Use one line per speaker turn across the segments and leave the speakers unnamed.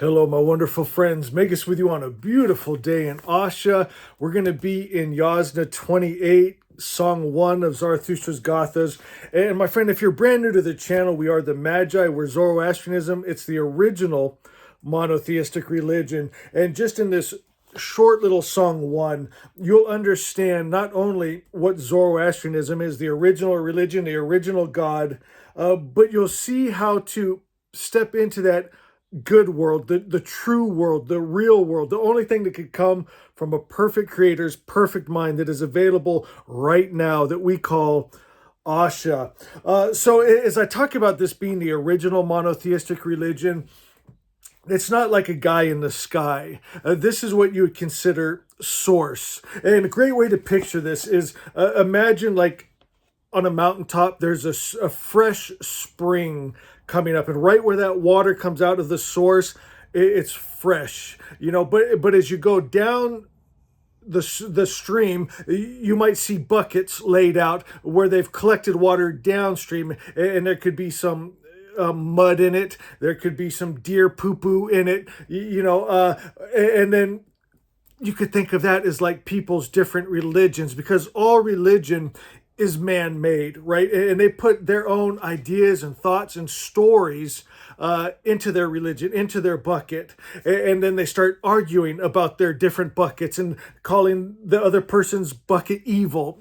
Hello, my wonderful friends. Megas with you on a beautiful day in Asha. We're going to be in Yasna 28, Song 1 of Zarathustra's Gathas. And my friend, if you're brand new to the channel, we are the Magi. We're Zoroastrianism. It's the original monotheistic religion. And just in this short little Song 1, you'll understand not only what Zoroastrianism is, the original religion, the original God, but you'll see how to step into that good world, the true world, the real world, the only thing that could come from a perfect creator's perfect mind that is available right now that we call Asha. So as I talk about this being the original monotheistic religion, it's not like a guy in the sky. This is what you would consider source. And a great way to picture this is imagine like on a mountaintop, there's a fresh spring coming up, and right where that water comes out of the source, it's fresh, but as you go down the stream, you might see buckets laid out where they've collected water downstream, and there could be some mud in it, there could be some deer poo-poo in it, and then you could think of that as like people's different religions, because all religion is man-made, right? And they put their own ideas and thoughts and stories into their religion, into their bucket. And then they start arguing about their different buckets and calling the other person's bucket evil,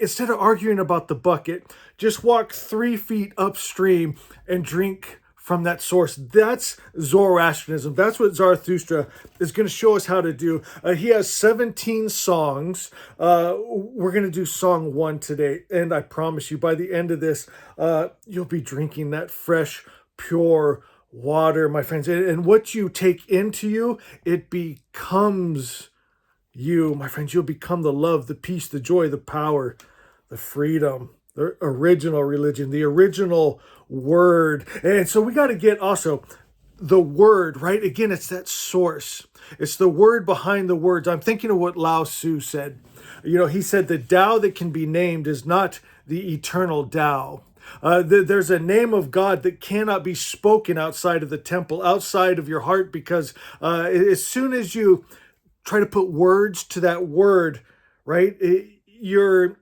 Instead of arguing about the bucket, just walk 3 feet upstream and drink from that source. That's Zoroastrianism. That's what Zarathustra is going to show us how to do. He has 17 songs. We're going to do song 1 today. And I promise you, by the end of this, you'll be drinking that fresh, pure water, my friends. And what you take into you, it becomes you, my friends. You'll become the love, the peace, the joy, the power, the freedom, the original religion, the original word. And so we got to get also the word, right? Again, it's that source. It's the word behind the words. I'm thinking of what Lao Tzu said. He said the Tao that can be named is not the eternal Tao. There's a name of God that cannot be spoken outside of the temple, outside of your heart, because as soon as you try to put words to that word, right, you're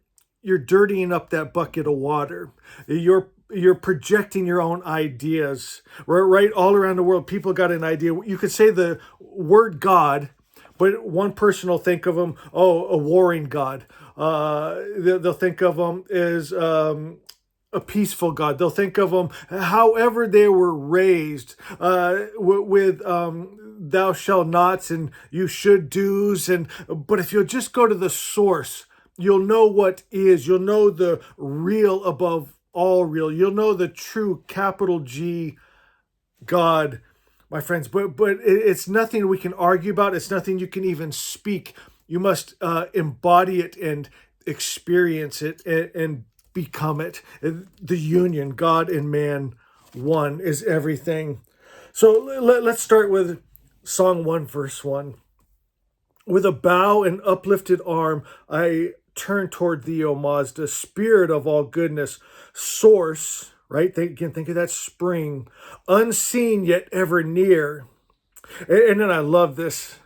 dirtying up that bucket of water. You're projecting your own ideas, right? All around the world, people got an idea. You could say the word God, but one person will think of him, a warring God. They'll think of him as a peaceful God. They'll think of them however they were raised, with thou shalt nots and you should do's. But if you'll just go to the source, you'll know what is. You'll know the real above all real. You'll know the true capital G God, my friends. But it's nothing we can argue about. It's nothing you can even speak. You must embody it and experience it and become it. The union, God and man, one, is everything. So let's start with Song 1, verse 1. With a bow and uplifted arm, I turn toward thee, O Mazda, spirit of all goodness, source, right? Think of that spring, unseen yet ever near. And then I love this.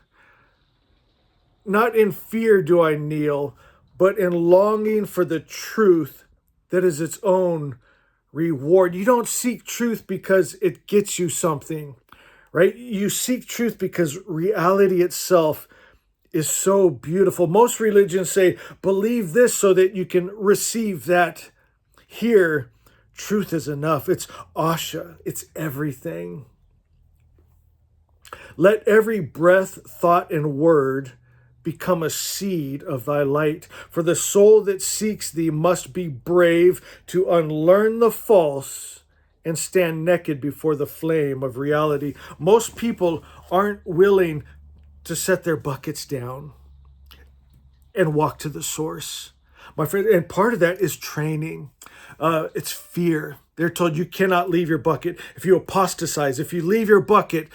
Not in fear do I kneel, but in longing for the truth that is its own reward. You don't seek truth because it gets you something, right? You seek truth because reality itself is so beautiful. Most religions say, believe this so that you can receive that. Here, truth is enough. It's Asha. It's everything. Let every breath, thought, and word become a seed of thy light. For the soul that seeks thee must be brave to unlearn the false and stand naked before the flame of reality. Most people aren't willing to set their buckets down and walk to the source, my friend. And part of that is training. It's fear. They're told you cannot leave your bucket. If you apostatize, if you leave your bucket,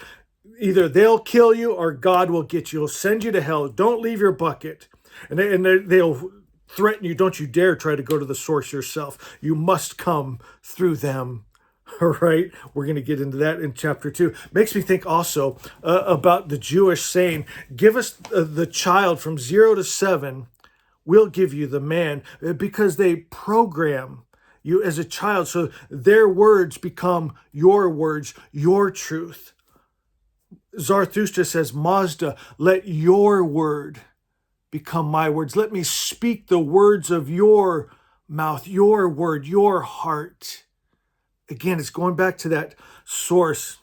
either they'll kill you or God will get you. He'll send you to hell. Don't leave your bucket. And they'll threaten you. Don't you dare try to go to the source yourself. You must come through them. All right, we're going to get into that in chapter 2. Makes me think also about the Jewish saying, give us the child from 0 to 7, we'll give you the man, because they program you as a child. So their words become your words, your truth. Zarathustra says, Mazda, let your word become my words. Let me speak the words of your mouth, your word, your heart. Again, it's going back to that source.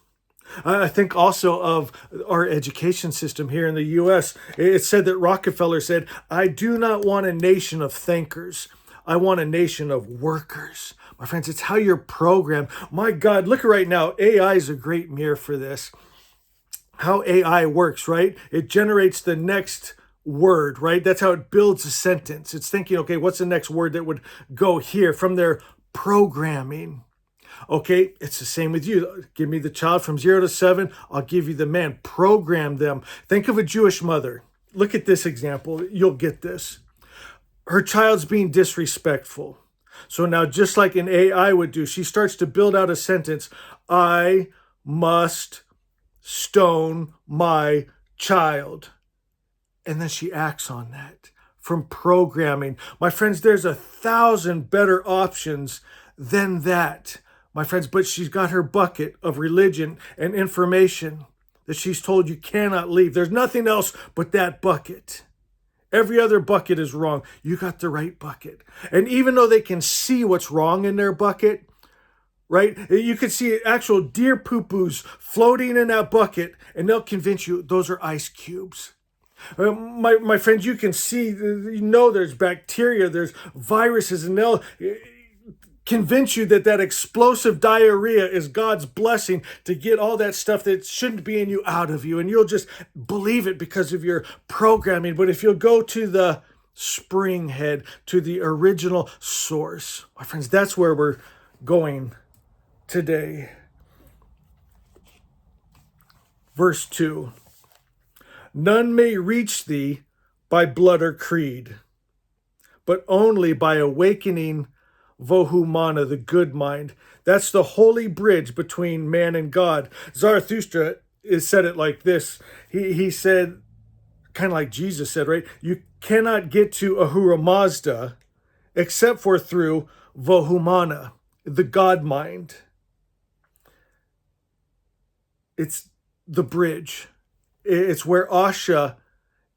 I think also of our education system here in the U.S. It said that Rockefeller said, I do not want a nation of thinkers. I want a nation of workers. My friends, it's how you're programmed. My God, look at right now. AI is a great mirror for this. How AI works, right? It generates the next word, right? That's how it builds a sentence. It's thinking, okay, what's the next word that would go here from their programming? Okay, it's the same with you. Give me the child from 0 to 7, I'll give you the man. Program them. Think of a Jewish mother. Look at this example. You'll get this. Her child's being disrespectful. So now, just like an AI would do, she starts to build out a sentence. I must stone my child. And then she acts on that from programming. My friends, there's 1,000 better options than that, my friends. But she's got her bucket of religion and information that she's told you cannot leave. There's nothing else but that bucket. Every other bucket is wrong. You got the right bucket. And even though they can see what's wrong in their bucket, right? You could see actual deer poo-poos floating in that bucket, and they'll convince you those are ice cubes. My friends, you can see, you know there's bacteria, there's viruses, and they'll convince you that that explosive diarrhea is God's blessing to get all that stuff that shouldn't be in you out of you. And you'll just believe it because of your programming. But if you'll go to the spring head, to the original source, my friends, that's where we're going today. Verse 2. None may reach thee by blood or creed, but only by awakening Vohumana, the good mind. That's the holy bridge between man and God. Zarathustra said it like this. He said, kind of like Jesus said, right? You cannot get to Ahura Mazda except for through Vohumana, the God mind. It's the bridge. It's where Asha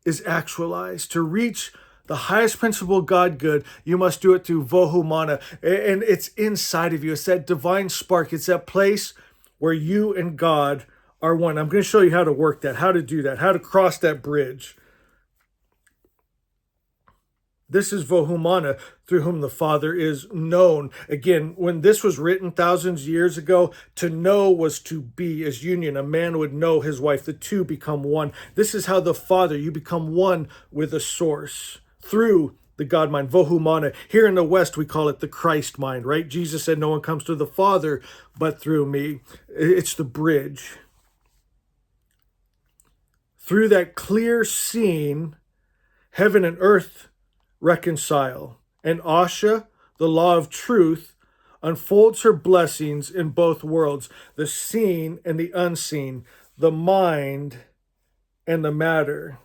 is actualized. To reach the highest principle God good, you must do it through Vohumana. And it's inside of you. It's that divine spark. It's that place where you and God are one. I'm going to show you how to work that, how to do that, how to cross that bridge. This is Vohumana, through whom the Father is known. Again, when this was written thousands of years ago, to know was to be as union. A man would know his wife. The two become one. This is how the Father, you become one with the source through the God mind, Vohumana. Here in the West, we call it the Christ mind, right? Jesus said, no one comes to the Father but through me. It's the bridge. Through that clear seeing, heaven and earth reconcile. And Asha, the law of truth, unfolds her blessings in both worlds, the seen and the unseen, the mind and the matter.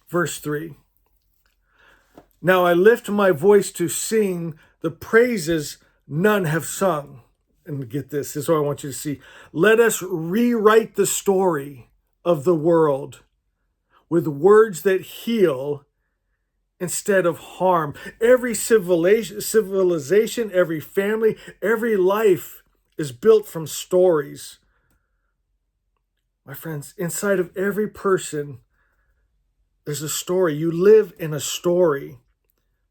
Verse 3. Now I lift my voice to sing the praises none have sung. And get this is what I want you to see. Let us rewrite the story of the world with words that heal instead of harm. Every civilization, every family, every life is built from stories. My friends, inside of every person, there's a story. You live in a story.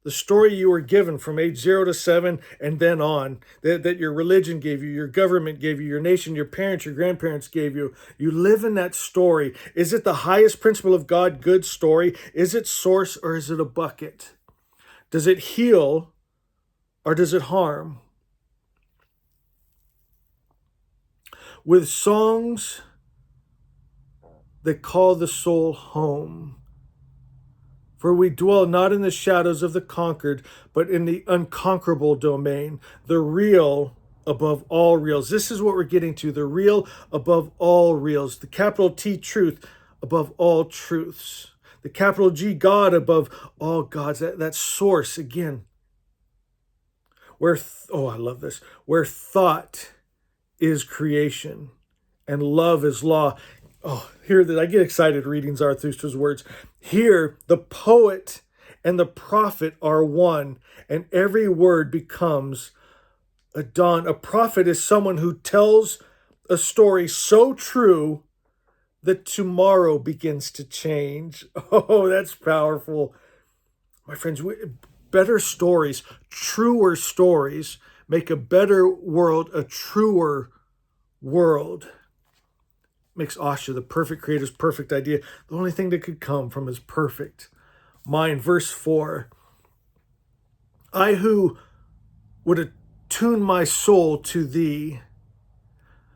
The story you were given from age 0 to 7 and then on, that your religion gave you, your government gave you, your nation, your parents, your grandparents gave you. You live in that story. Is it the highest principle of God, good story? Is it source or is it a bucket? Does it heal or does it harm? With songs that call the soul home, For we dwell not in the shadows of the conquered, but in the unconquerable domain, the real above all reals. This is what we're getting to, the real above all reals, the capital T truth above all truths, the capital G God above all gods, that source again. I love this, where thought is creation and love is law. Oh, here that I get excited reading Zarathustra's words. Here, the poet and the prophet are one, and every word becomes a dawn. A prophet is someone who tells a story so true that tomorrow begins to change. Oh, that's powerful. My friends, better stories, truer stories make a better world, a truer world. Makes Asha the perfect creator's perfect idea, the only thing that could come from his perfect mind. Verse 4, I who would attune my soul to thee,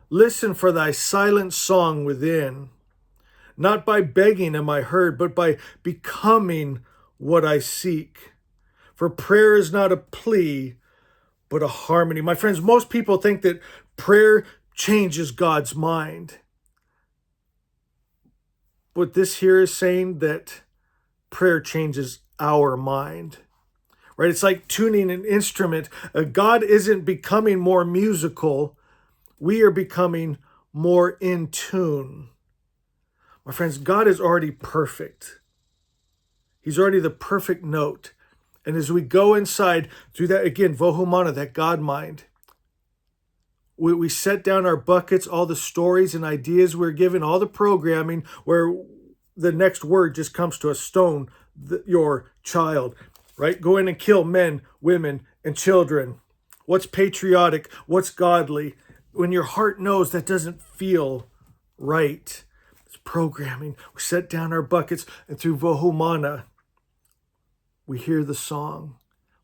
listen for thy silent song within. Not by begging am I heard, but by becoming what I seek. For prayer is not a plea, but a harmony. My friends, most people think that prayer changes God's mind. But this here is saying that prayer changes our mind, right? It's like tuning an instrument. God isn't becoming more musical. We are becoming more in tune. My friends, God is already perfect. He's already the perfect note. And as we go inside through that, again, vohumana, that God mind, we set down our buckets, all the stories and ideas we're given, all the programming where the next word just comes to us, stone your child, right? Go in and kill men, women, and children. What's patriotic? What's godly? When your heart knows that doesn't feel right, it's programming. We set down our buckets, and through vohumana, we hear the song.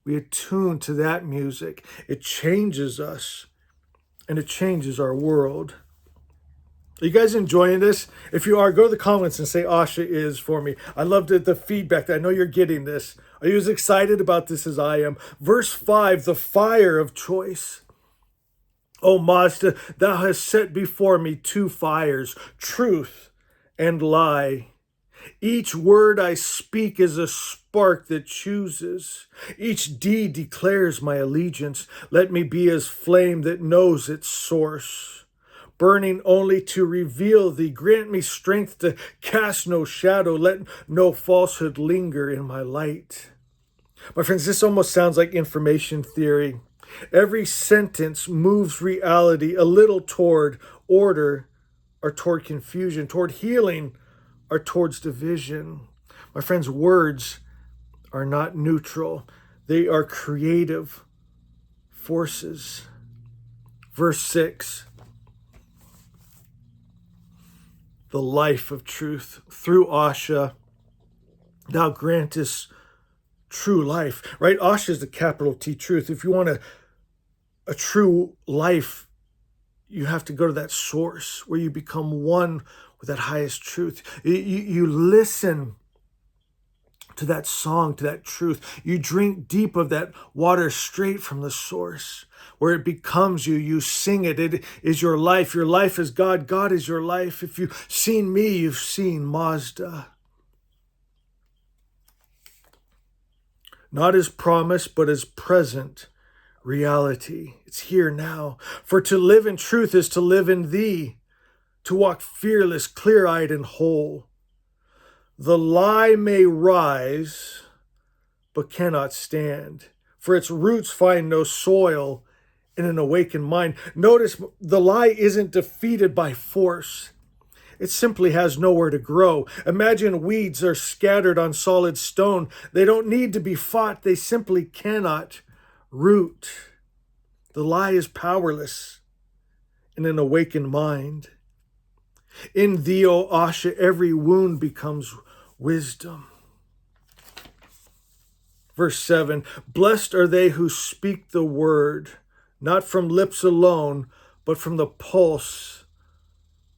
We attune to that music. It changes us. And it changes our world. Are you guys enjoying this? If you are, go to the comments and say Asha is for me. I loved the feedback. I know you're getting this. Are you as excited about this as I am? Verse 5, the fire of choice. O Mazda, thou hast set before me two fires, truth and lie. Each word I speak is a spark that chooses. Each deed declares my allegiance. Let me be as flame that knows its source. Burning only to reveal thee, grant me strength to cast no shadow. Let no falsehood linger in my light. My friends, this almost sounds like information theory. Every sentence moves reality a little toward order or toward confusion, toward healing or towards division. My friends, words are not neutral. They are creative forces. Verse 6, the life of truth. Through Asha, thou grantest true life, right? Asha is the capital T truth. If you want a true life, you have to go to that source where you become one with that highest truth. You listen to that song, to that truth. You drink deep of that water straight from the source where it becomes you. You sing it. It is your life. Your life is God. God is your life. If you've seen me, you've seen Mazda. Not as promise, but as present reality. It's here now. For to live in truth is to live in thee, to walk fearless, clear-eyed, and whole. The lie may rise, but cannot stand, for its roots find no soil in an awakened mind. Notice the lie isn't defeated by force. It simply has nowhere to grow. Imagine weeds are scattered on solid stone. They don't need to be fought. They simply cannot root. The lie is powerless in an awakened mind. In thee, O Asha, every wound becomes wisdom. Verse 7, blessed are they who speak the word, not from lips alone, but from the pulse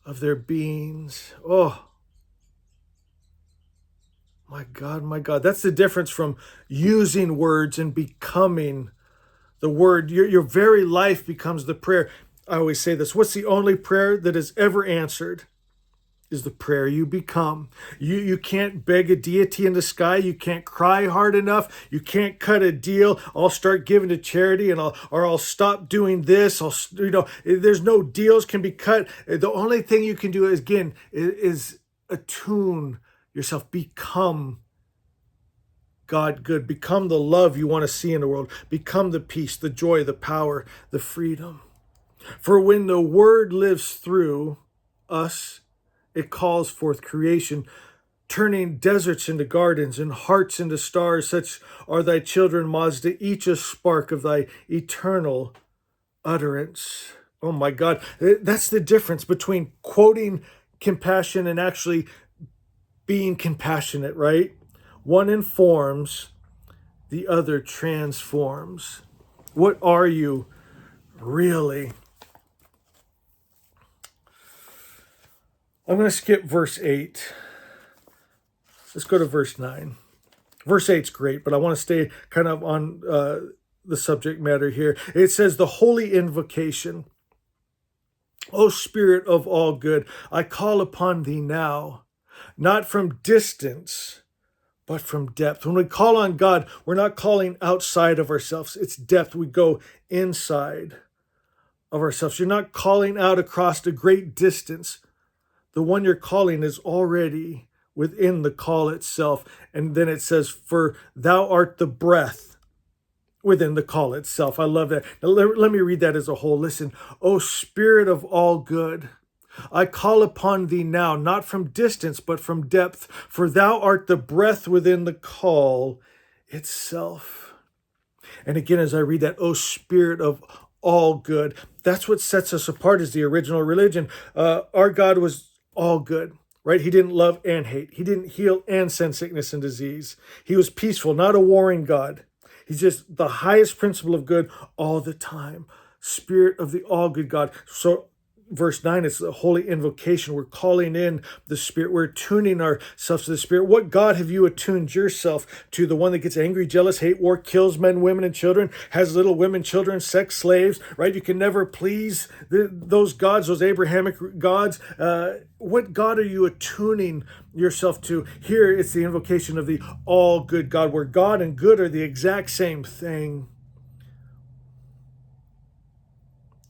of their beings. Oh, My God, my God. That's the difference from using words and becoming the word. Your very life becomes the prayer. I always say this. What's the only prayer that is ever answered? Is the prayer you become. You can't beg a deity in the sky. You can't cry hard enough. You can't cut a deal. I'll start giving to charity, and I'll stop doing this. There's no deals can be cut. The only thing you can do is attune yourself. Become God good. Become the love you want to see in the world. Become the peace, the joy, the power, the freedom. For when the word lives through us, it calls forth creation, turning deserts into gardens and hearts into stars. Such are thy children, Mazda, each a spark of thy eternal utterance. Oh my God, that's the difference between quoting compassion and actually being compassionate, right? One informs, the other transforms. What are you really? I'm going to skip verse 8. Let's go to verse 9. Verse 8 is great, but I want to stay kind of on the subject matter here. It says, the holy invocation. O Spirit of all good, I call upon thee now, not from distance, but from depth. When we call on God, we're not calling outside of ourselves. It's depth. We go inside of ourselves. You're not calling out across a great distance. The one you're calling is already within the call itself. And then it says, for thou art the breath within the call itself. I love that. Now, let me read that as a whole. Listen, O Spirit of all good, I call upon thee now, not from distance, but from depth, for thou art the breath within the call itself. And again, as I read that, O Spirit of all good, that's what sets us apart as the original religion. Our God was all good, right? He didn't love and hate. He didn't heal and send sickness and disease. He was peaceful, not a warring God. He's just the highest principle of good all the time. Spirit of the all good God. So verse 9, it's the holy invocation. We're calling in the Spirit. We're attuning ourselves to the Spirit. What God have you attuned yourself to? The one that gets angry, jealous, hate, war, kills men, women, and children, has little women, children, sex slaves, right? You can never please those gods, those Abrahamic gods. What God are you attuning yourself to? Here, it's the invocation of the all good God, where God and good are the exact same thing.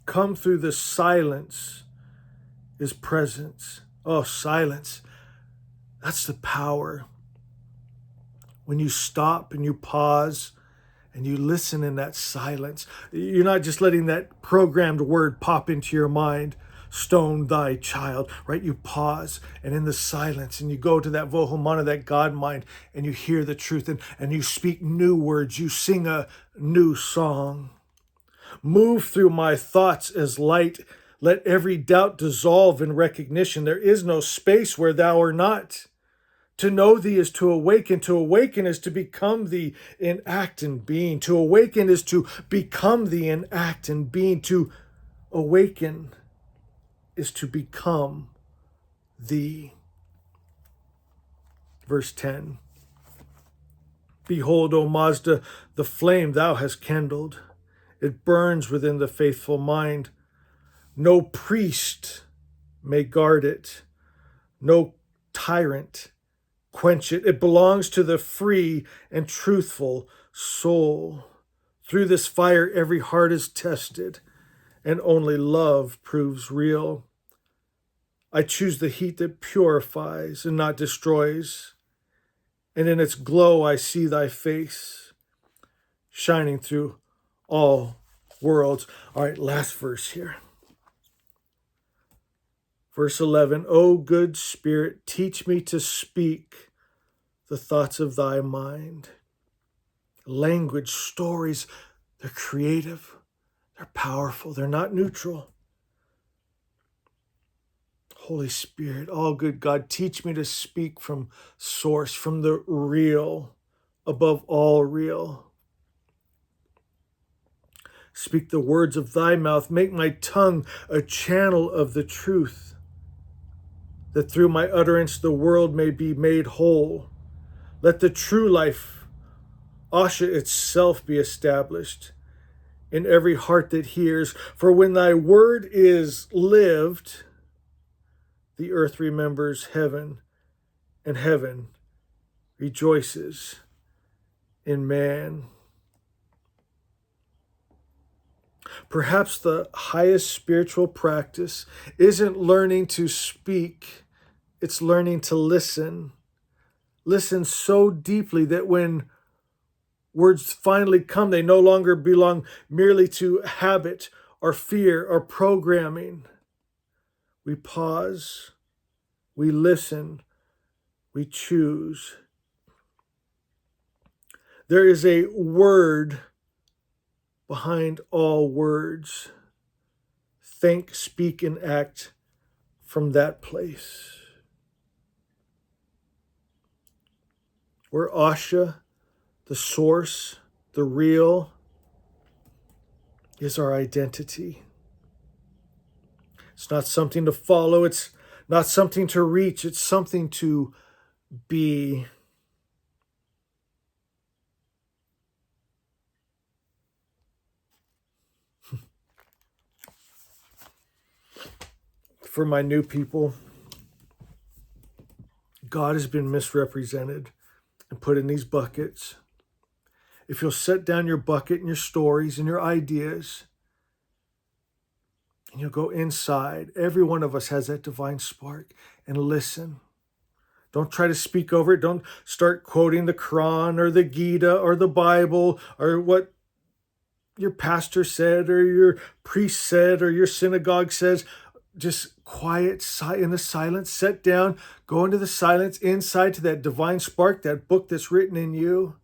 Come through the silence is presence. Oh, silence. That's the power. When you stop and you pause and you listen in that silence, you're not just letting that programmed word pop into your mind, stone thy child, right? You pause, and in the silence, and you go to that vohomana, that God mind, and you hear the truth, and you speak new words. You sing a new song. Move through my thoughts as light. Let every doubt dissolve in recognition. There is no space where thou art not. To know thee is to awaken. To awaken is to become thee in act and being. To awaken is to become thee in act and being. To awaken is to become thee. Verse 10. Behold, O Mazda, the flame thou hast kindled. It burns within the faithful mind. No priest may guard it. No tyrant quench it. It belongs to the free and truthful soul. Through this fire, every heart is tested, and only love proves real. I choose the heat that purifies and not destroys. And in its glow, I see thy face shining through all worlds. All right, last verse here. Verse 11, O good Spirit, teach me to speak the thoughts of thy mind. Language, stories, they're creative, they're powerful, they're not neutral. Holy Spirit, all good God, teach me to speak from source, from the real, above all real. Speak the words of thy mouth. Make my tongue a channel of the truth, that through my utterance the world may be made whole. Let the true life, Asha itself, be established in every heart that hears. For when thy word is lived, the earth remembers heaven, and heaven rejoices in man. Perhaps the highest spiritual practice isn't learning to speak, it's learning to listen. Listen so deeply that when words finally come, they no longer belong merely to habit or fear or programming. We pause, we listen, we choose. There is a word behind all words. Think, speak, and act from that place. Where Asha, the source, the real, is our identity. It's not something to follow. It's not something to reach. It's something to be. For my new people, God has been misrepresented and put in these buckets. If you'll set down your bucket and your stories and your ideas, and you'll go inside, every one of us has that divine spark, and listen. Don't try to speak over it. Don't start quoting the Quran or the Gita or the Bible or what your pastor said or your priest said or your synagogue says. Just quiet, in the silence, sit down, go into the silence, inside to that divine spark, that book that's written in you.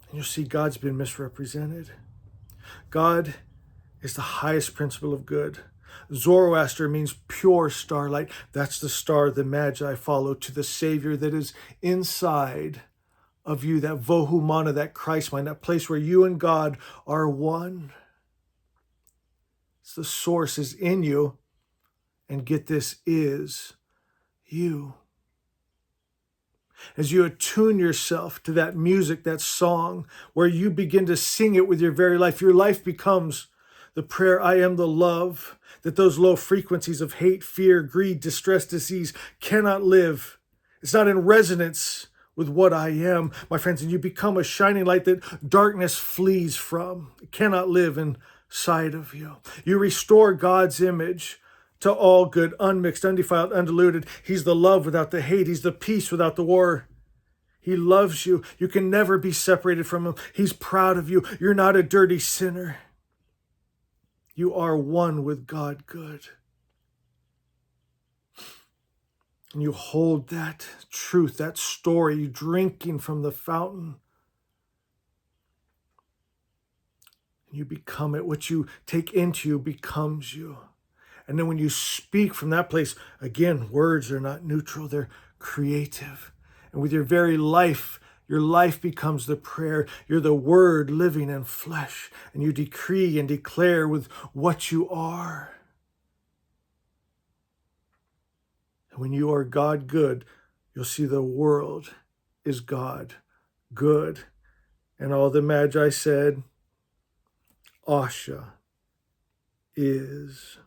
And you'll see God's been misrepresented. God is the highest principle of good. Zoroaster means pure starlight. That's the star the Magi follow to the Savior that is inside of you, that vohumana, that Christ mind, that place where you and God are one. It's the source is in you, and get this, is you. As you attune yourself to that music, that song, where you begin to sing it with your very life, your life becomes the prayer, I am the love, that those low frequencies of hate, fear, greed, distress, disease cannot live. It's not in resonance with what I am, my friends, and you become a shining light that darkness flees from. It cannot live inside of you. You restore God's image to all good, unmixed, undefiled, undiluted. He's the love without the hate. He's the peace without the war. He loves you. You can never be separated from him. He's proud of you. You're not a dirty sinner. You are one with God good. And you hold that truth, that story, drinking from the fountain. And you become it. What you take into you becomes you. And then when you speak from that place, again, words are not neutral, they're creative. And with your very life, your life becomes the prayer. You're the word living in flesh. And you decree and declare with what you are. And when you are God good, you'll see the world is God good. And all the Magi said, Asha is.